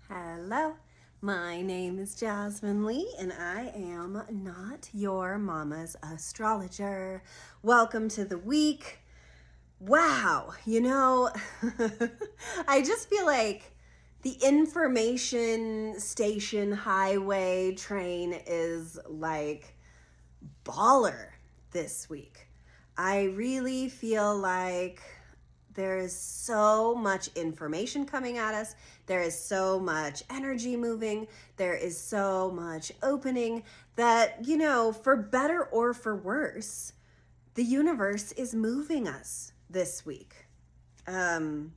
Hello, my name is Jasmine Lee, and I am not your mama's astrologer. Welcome to the week. Wow, I just feel like the information station highway train is like baller this week. I really feel like there is so much information coming at us. There is so much energy moving. There is so much opening that, for better or for worse, the universe is moving us this week. I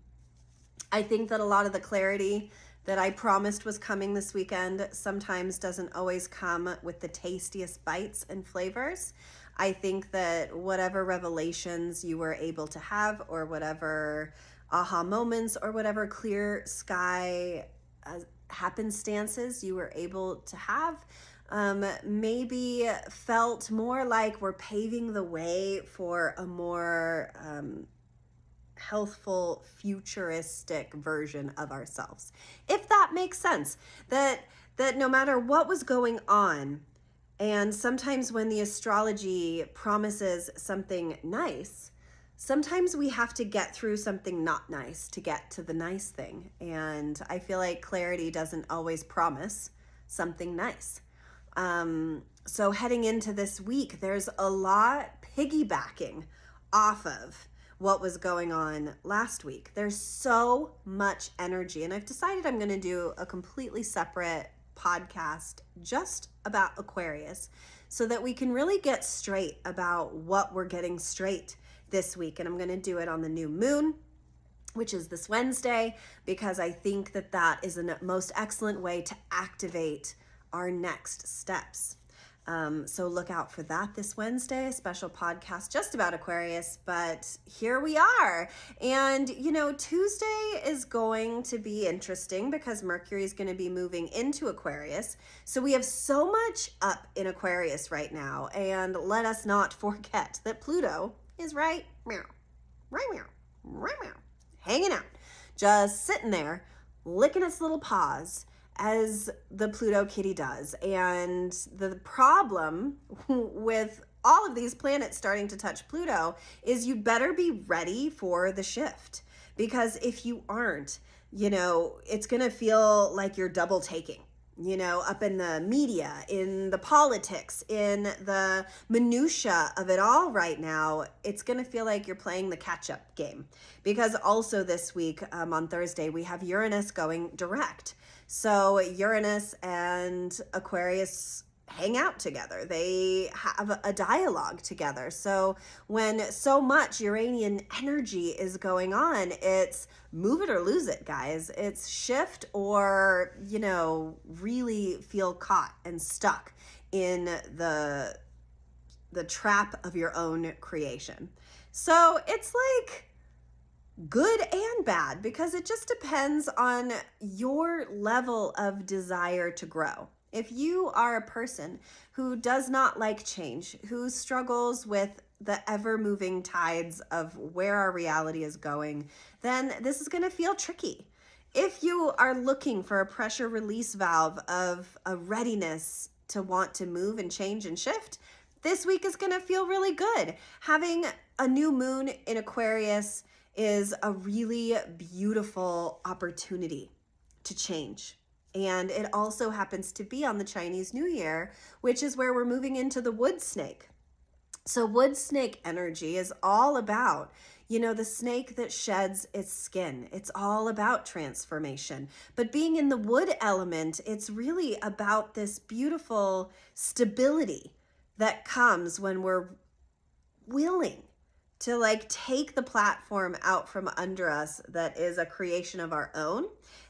think that a lot of the clarity that I promised was coming this weekend sometimes doesn't always come with the tastiest bites and flavors. I think that whatever revelations you were able to have, or whatever aha moments, or whatever clear sky happenstances you were able to have, maybe felt more like we're paving the way for a more healthful, futuristic version of ourselves. If that makes sense, that no matter what was going on, and sometimes when the astrology promises something nice, sometimes we have to get through something not nice to get to the nice thing. And I feel like clarity doesn't always promise something nice. So heading into this week, there's a lot piggybacking off of what was going on last week. There's so much energy, and I've decided I'm going to do a completely separate podcast just about Aquarius so that we can really get straight about what we're getting straight this week. And I'm going to do it on the new moon, which is this Wednesday, because I think that that is the most excellent way to activate our next steps. So look out for that this Wednesday, a special podcast just about Aquarius, but here we are. And, Tuesday is going to be interesting because Mercury is going to be moving into Aquarius. So we have so much up in Aquarius right now. And let us not forget that Pluto is right meow, hanging out, just sitting there, licking its little paws, as the Pluto kitty does. And the problem with all of these planets starting to touch Pluto is you'd better be ready for the shift. Because if you aren't, it's going to feel like you're double taking, up in the media, in the politics, in the minutia of it all right now. It's going to feel like you're playing the catch-up game. Because also this week, on Thursday, we have Uranus going direct. So Uranus and Aquarius hang out together. They have a dialogue together. So when so much Uranian energy is going on, it's move it or lose it, guys. It's shift or, really feel caught and stuck in the trap of your own creation. So it's like good and bad, because it just depends on your level of desire to grow. If you are a person who does not like change, who struggles with the ever-moving tides of where our reality is going, then this is going to feel tricky. If you are looking for a pressure release valve of a readiness to want to move and change and shift, this week is going to feel really good. Having a new moon in Aquarius is a really beautiful opportunity to change. And it also happens to be on the Chinese New Year, which is where we're moving into the wood snake. So wood snake energy is all about, the snake that sheds its skin. It's all about transformation. But being in the wood element, it's really about this beautiful stability that comes when we're willing to take the platform out from under us that is a creation of our own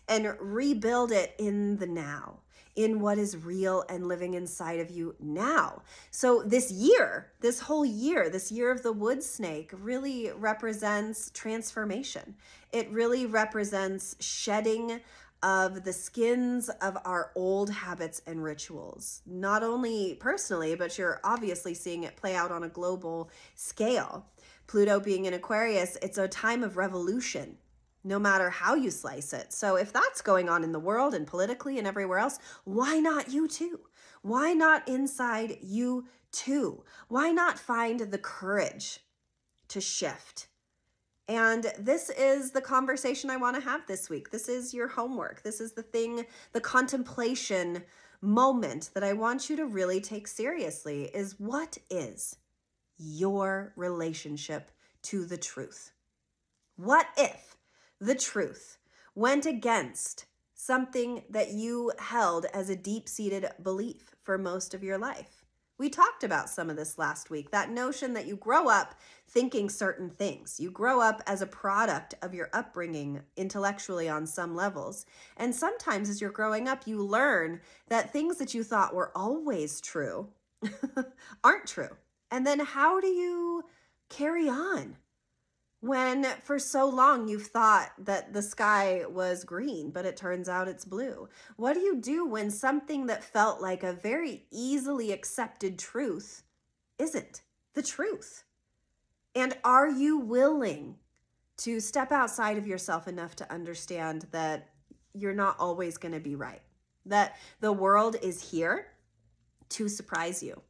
and rebuild it in the now, in what is real and living inside of you now. So this year of the wood snake really represents transformation. It really represents shedding of the skins of our old habits and rituals, not only personally, but you're obviously seeing it play out on a global scale. Pluto being in Aquarius, it's a time of revolution. no matter how you slice it. So if that's going on in the world and politically and everywhere else, why not you too? Why not inside you too? Why not find the courage to shift? And this is the conversation I want to have this week. This is your homework. This is the thing, the contemplation moment that I want you to really take seriously is, what is your relationship to the truth? What if the truth went against something that you held as a deep-seated belief for most of your life? We talked about some of this last week, that notion that you grow up thinking certain things. You grow up as a product of your upbringing intellectually on some levels. And sometimes as you're growing up, you learn that things that you thought were always true aren't true. And then how do you carry on when for so long you've thought that the sky was green, but it turns out it's blue? What do you do when something that felt like a very easily accepted truth isn't the truth? And are you willing to step outside of yourself enough to understand that you're not always going to be right? That the world is here to surprise you?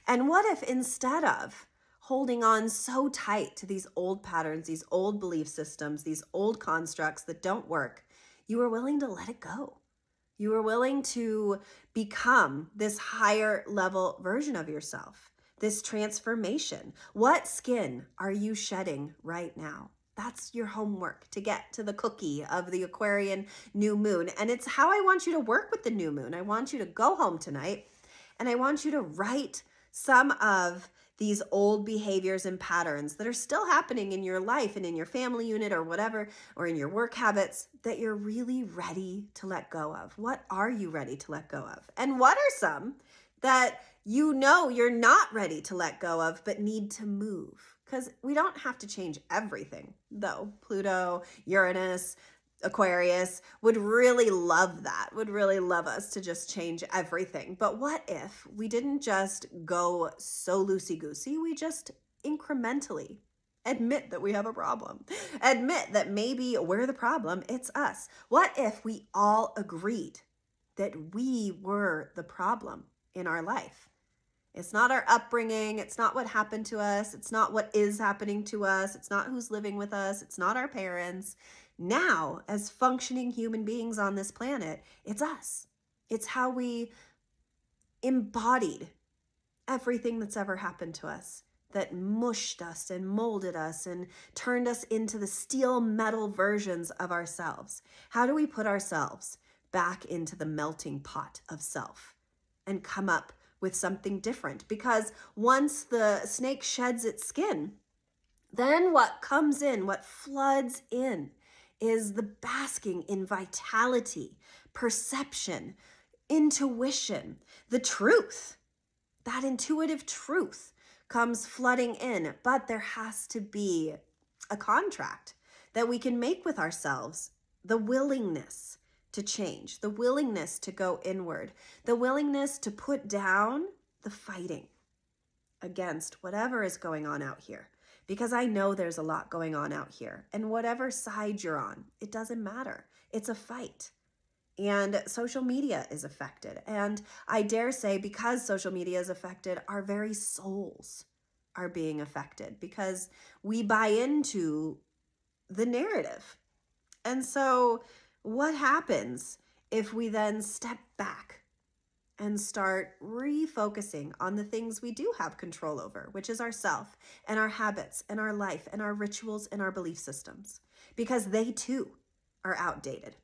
And what if instead of holding on so tight to these old patterns, these old belief systems, these old constructs that don't work, you were willing to let it go? You were willing to become this higher level version of yourself, this transformation. What skin are you shedding right now? That's your homework to get to the cookie of the Aquarian new moon. And it's how I want you to work with the new moon. I want you to go home tonight and I want you to write some of these old behaviors and patterns that are still happening in your life and in your family unit or whatever, or in your work habits that you're really ready to let go of. What are you ready to let go of? And what are some that you know you're not ready to let go of but need to move? Because we don't have to change everything, though. Pluto, Uranus, Aquarius would really love that, would really love us to just change everything. But what if we didn't just go so loosey-goosey, we just incrementally admit that we have a problem, admit that maybe we're the problem, it's us? What if we all agreed that we were the problem in our life? It's not our upbringing. It's not what happened to us. It's not what is happening to us. It's not who's living with us. It's not our parents. Now, as functioning human beings on this planet, it's us. It's how we embodied everything that's ever happened to us, that mushed us and molded us and turned us into the steel metal versions of ourselves. How do we put ourselves back into the melting pot of self and come up with something different? Because once the snake sheds its skin, then what comes in, what floods in, is the basking in vitality, perception, intuition, the truth. That intuitive truth comes flooding in, but there has to be a contract that we can make with ourselves, the willingness to change, the willingness to go inward, the willingness to put down the fighting against whatever is going on out here. Because I know there's a lot going on out here. And whatever side you're on, it doesn't matter. It's a fight. And social media is affected. And I dare say, because social media is affected, our very souls are being affected because we buy into the narrative. And so what happens if we then step back and start refocusing on the things we do have control over, which is ourself and our habits and our life and our rituals and our belief systems, because they too are outdated.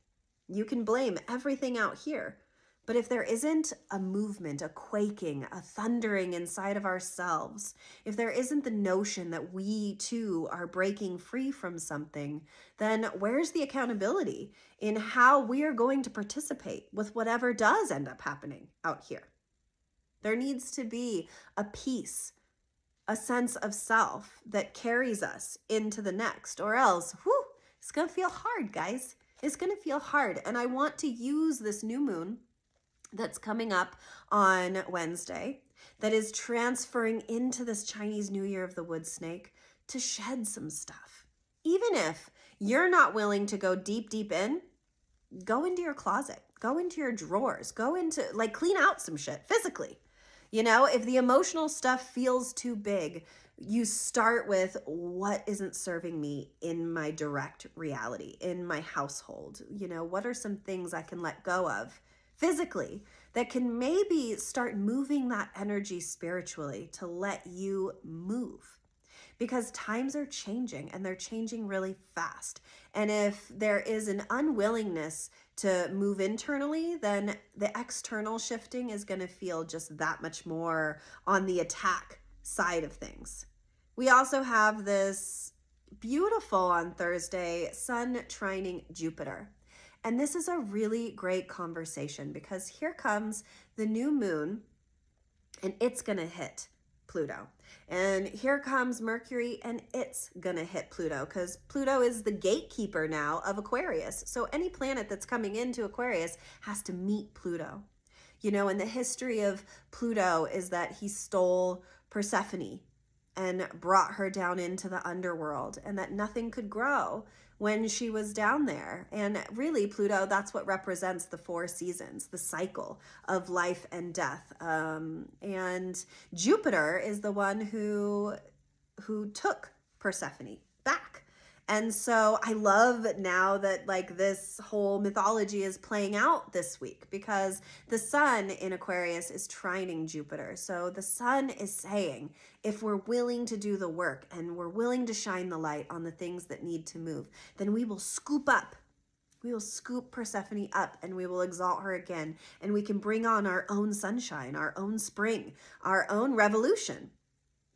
You can blame everything out here, but if there isn't a movement, a quaking, a thundering inside of ourselves, if there isn't the notion that we too are breaking free from something, then where's the accountability in how we are going to participate with whatever does end up happening out here? There needs to be a peace, a sense of self that carries us into the next, or else, it's going to feel hard, guys. It's going to feel hard. And I want to use this new moon that's coming up on Wednesday, that is transferring into this Chinese New Year of the Wood Snake, to shed some stuff. Even if you're not willing to go deep, deep in, go into your closet, go into your drawers, go into, like, clean out some shit physically. You know, if the emotional stuff feels too big, you start with what isn't serving me in my direct reality, in my household. You know, what are some things I can let go of physically that can maybe start moving that energy spiritually to let you move? Because times are changing and they're changing really fast. And if there is an unwillingness to move internally, then the external shifting is going to feel just that much more on the attack side of things. We also have this beautiful on Thursday sun trining Jupiter. And this is a really great conversation because here comes the new moon and it's going to hit Pluto. And here comes Mercury and it's gonna hit Pluto because Pluto is the gatekeeper now of Aquarius. So any planet that's coming into Aquarius has to meet Pluto. You know, and the history of Pluto is that he stole Persephone and brought her down into the underworld, and that nothing could grow when she was down there. And really, Pluto, that's what represents the 4 seasons, the cycle of life and death. And Jupiter is the one who took Persephone back. And so I love now that, like, this whole mythology is playing out this week because the sun in Aquarius is trining Jupiter. So the sun is saying, if we're willing to do the work and we're willing to shine the light on the things that need to move, then we will scoop up. We will scoop Persephone up and we will exalt her again. And we can bring on our own sunshine, our own spring, our own revolution.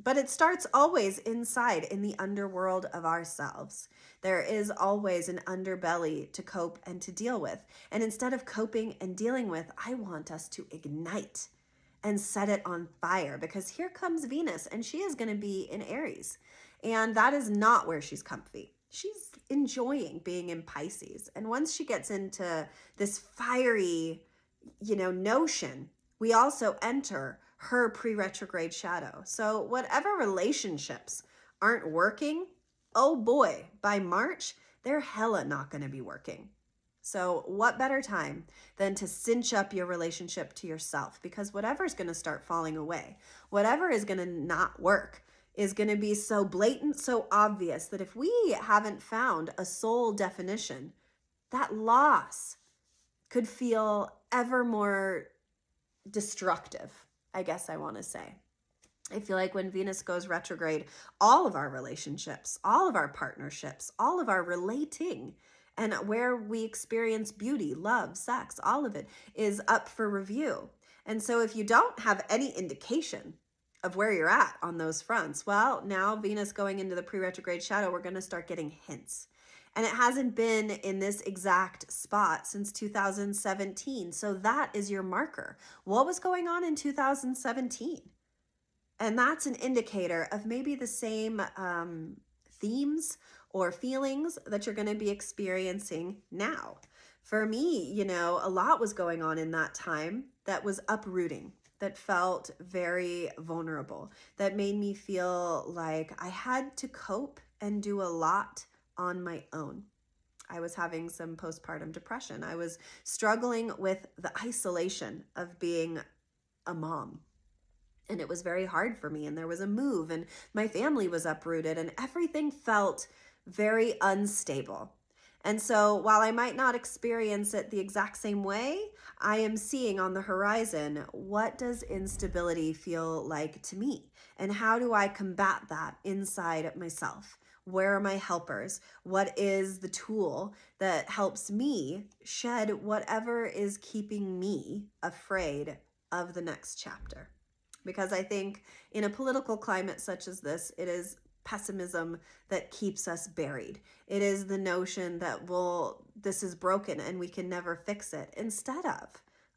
But it starts always inside in the underworld of ourselves. There is always an underbelly to cope and to deal with. And instead of coping and dealing with, I want us to ignite and set it on fire because here comes Venus and she is going to be in Aries. And that is not where she's comfy. She's enjoying being in Pisces. And once she gets into this fiery, notion, we also enter her pre-retrograde shadow. So whatever relationships aren't working, oh boy, by March, they're hella not going to be working. So what better time than to cinch up your relationship to yourself? Because whatever's going to start falling away, whatever is going to not work, is going to be so blatant, so obvious that if we haven't found a soul definition, that loss could feel ever more destructive, I guess I want to say. I feel like when Venus goes retrograde, all of our relationships, all of our partnerships, all of our relating, and where we experience beauty, love, sex, all of it is up for review. And so if you don't have any indication of where you're at on those fronts, well, now Venus going into the pre-retrograde shadow, we're going to start getting hints. And it hasn't been in this exact spot since 2017. So that is your marker. What was going on in 2017? And that's an indicator of maybe the same themes or feelings that you're going to be experiencing now. For me, a lot was going on in that time that was uprooting, that felt very vulnerable, that made me feel like I had to cope and do a lot on my own. I was having some postpartum depression. I was struggling with the isolation of being a mom. And it was very hard for me. And there was a move and my family was uprooted and everything felt very unstable. And so while I might not experience it the exact same way, I am seeing on the horizon, what does instability feel like to me? And how do I combat that inside myself? Where are my helpers? What is the tool that helps me shed whatever is keeping me afraid of the next chapter? Because I think in a political climate such as this, it is pessimism that keeps us buried. It is the notion that, well, this is broken and we can never fix it, instead of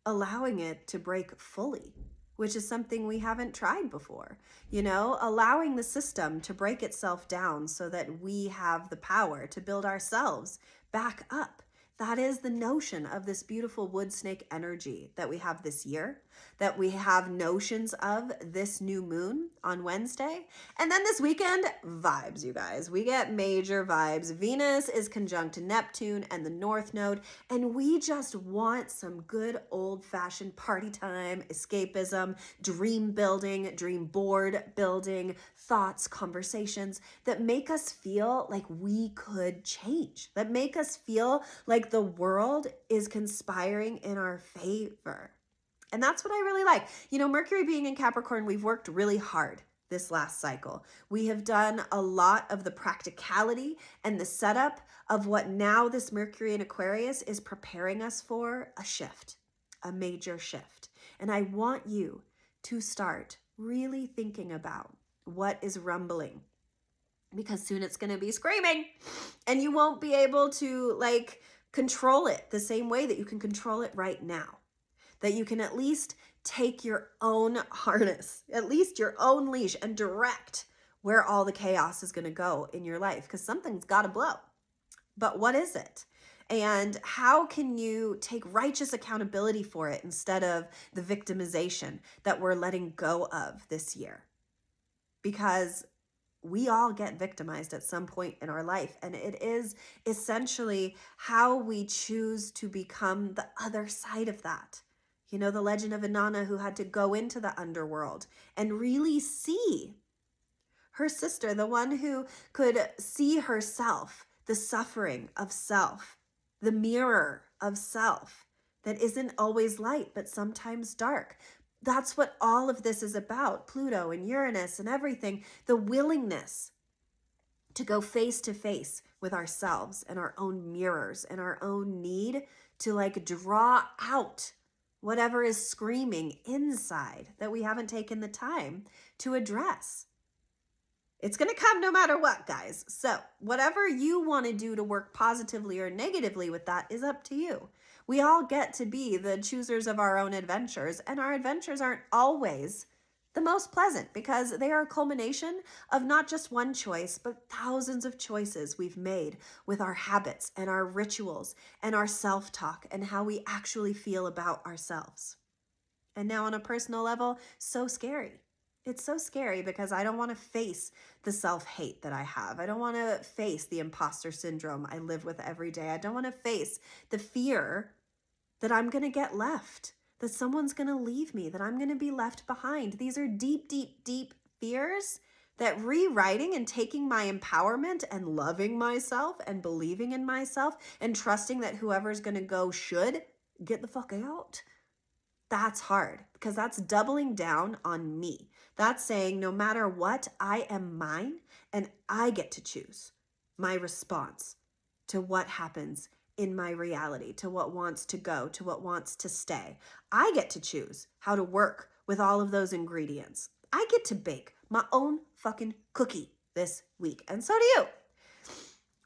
allowing it to break fully, which is something we haven't tried before. Allowing the system to break itself down so that we have the power to build ourselves back up. That is the notion of this beautiful wood snake energy that we have this year, that we have notions of this new moon on Wednesday. And then this weekend, vibes, you guys. We get major vibes. Venus is conjunct Neptune and the North Node, and we just want some good old-fashioned party time, escapism, dream building, dream board building, thoughts, conversations that make us feel like we could change, that make us feel like the world is conspiring in our favor. And that's what I really like. You know, Mercury being in Capricorn, we've worked really hard this last cycle. We have done a lot of the practicality and the setup of what now this Mercury in Aquarius is preparing us for, a shift, a major shift. And I want you to start really thinking about what is rumbling, because soon it's going to be screaming and you won't be able to like control it the same way that you can control it right now. That you can at least take your own harness, at least your own leash, and direct where all the chaos is going to go in your life, because something's got to blow. But what is it? And how can you take righteous accountability for it instead of the victimization that we're letting go of this year? Because we all get victimized at some point in our life. And it is essentially how we choose to become the other side of that. You know, the legend of Inanna, who had to go into the underworld and really see her sister, the one who could see herself, the suffering of self, the mirror of self that isn't always light, but sometimes dark. That's what all of this is about, Pluto and Uranus and everything, the willingness to go face to face with ourselves and our own mirrors and our own need to like draw out whatever is screaming inside that we haven't taken the time to address. It's going to come no matter what, guys. So whatever you want to do to work positively or negatively with that is up to you. We all get to be the choosers of our own adventures, and our adventures aren't always the most pleasant because they are a culmination of not just one choice, but thousands of choices we've made with our habits and our rituals and our self-talk and how we actually feel about ourselves. And now on a personal level, so scary. It's so scary because I don't want to face the self-hate that I have. I don't want to face the imposter syndrome I live with every day. I don't want to face the fear that I'm going to get left, that someone's going to leave me, that I'm going to be left behind. These are deep, deep, deep fears that rewriting and taking my empowerment and loving myself and believing in myself and trusting that whoever's going to go should get the fuck out. That's hard because that's doubling down on me. That's saying no matter what, I am mine and I get to choose my response to what happens in my reality, to what wants to go, to what wants to stay. I get to choose how to work with all of those ingredients. I get to bake my own fucking cookie this week, and so do you.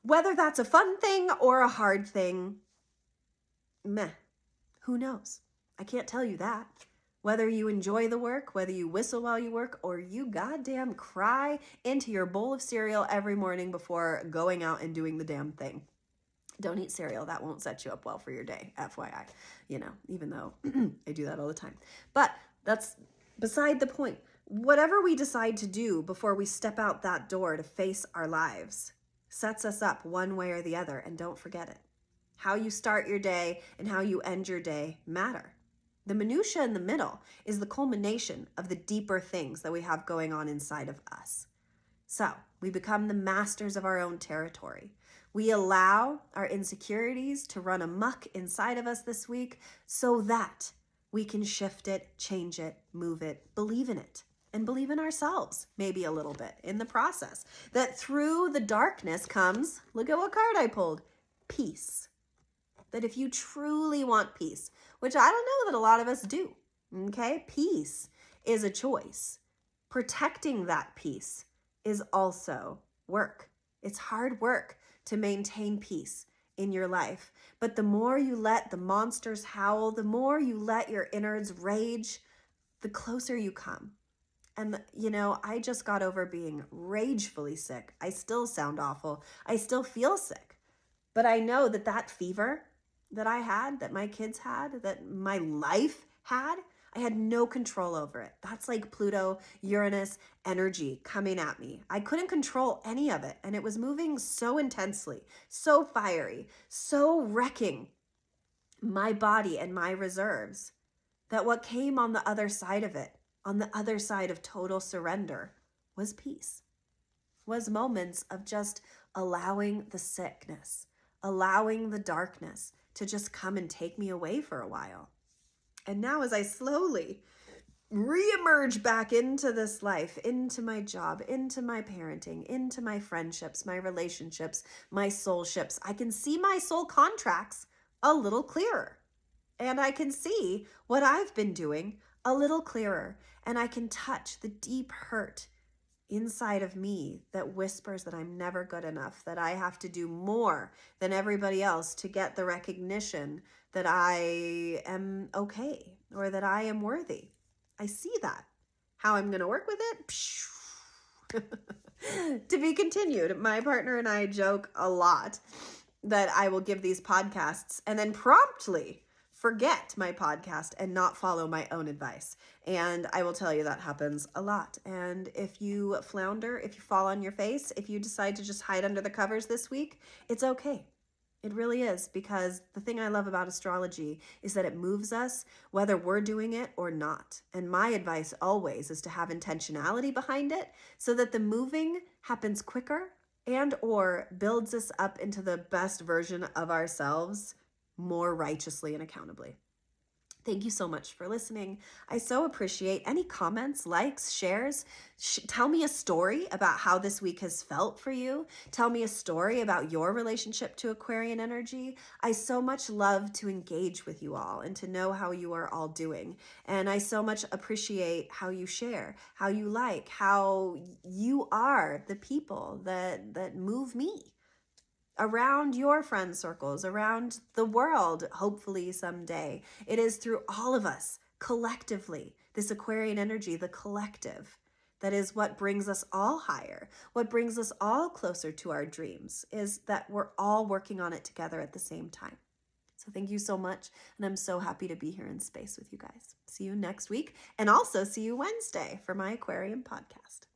Whether that's a fun thing or a hard thing, meh, who knows? I can't tell you that. Whether you enjoy the work, whether you whistle while you work, or you goddamn cry into your bowl of cereal every morning before going out and doing the damn thing. Don't eat cereal. That won't set you up well for your day, FYI. You know, even though I do that all the time. But that's beside the point. Whatever we decide to do before we step out that door to face our lives sets us up one way or the other. And don't forget it. How you start your day and how you end your day matter. The minutia in the middle is the culmination of the deeper things that we have going on inside of us. So we become the masters of our own territory. We allow our insecurities to run amok inside of us this week so that we can shift it, change it, move it, believe in it, and believe in ourselves maybe a little bit in the process. That through the darkness comes, look at what card I pulled, peace. That if you truly want peace, which I don't know that a lot of us do, okay? Peace is a choice. Protecting that peace is also work. It's hard work to maintain peace in your life. But the more you let the monsters howl, the more you let your innards rage, the closer you come. And, you know, I just got over being ragefully sick. I still sound awful. I still feel sick. But I know that that fever that I had, that my kids had, that my life had, I had no control over it. That's like Pluto, Uranus energy coming at me. I couldn't control any of it. And it was moving so intensely, so fiery, so wrecking my body and my reserves, that what came on the other side of it, on the other side of total surrender, was peace, was moments of just allowing the sickness, allowing the darkness to just come and take me away for a while. And now as I slowly reemerge back into this life, into my job, into my parenting, into my friendships, my relationships, my soulships, I can see my soul contracts a little clearer. And I can see what I've been doing a little clearer. And I can touch the deep hurt inside of me that whispers that I'm never good enough, that I have to do more than everybody else to get the recognition that I am okay or that I am worthy. I see that. How I'm going to work with it? To be continued. My partner and I joke a lot that I will give these podcasts and then promptly forget my podcast and not follow my own advice. And I will tell you that happens a lot. And if you flounder, if you fall on your face, if you decide to just hide under the covers this week, it's okay. It really is, because the thing I love about astrology is that it moves us whether we're doing it or not. And my advice always is to have intentionality behind it so that the moving happens quicker and or builds us up into the best version of ourselves more righteously and accountably. Thank you so much for listening. I so appreciate any comments, likes, shares. Tell me a story about how this week has felt for you. Tell me a story about your relationship to Aquarian energy. I so much love to engage with you all and to know how you are all doing. And I so much appreciate how you share, how you like, how you are the people that move me around your friend circles, around the world, hopefully someday. It is through all of us collectively, this Aquarian energy, the collective, that is what brings us all higher. What brings us all closer to our dreams is that we're all working on it together at the same time. So thank you so much. And I'm so happy to be here in space with you guys. See you next week. And also see you Wednesday for my Aquarium podcast.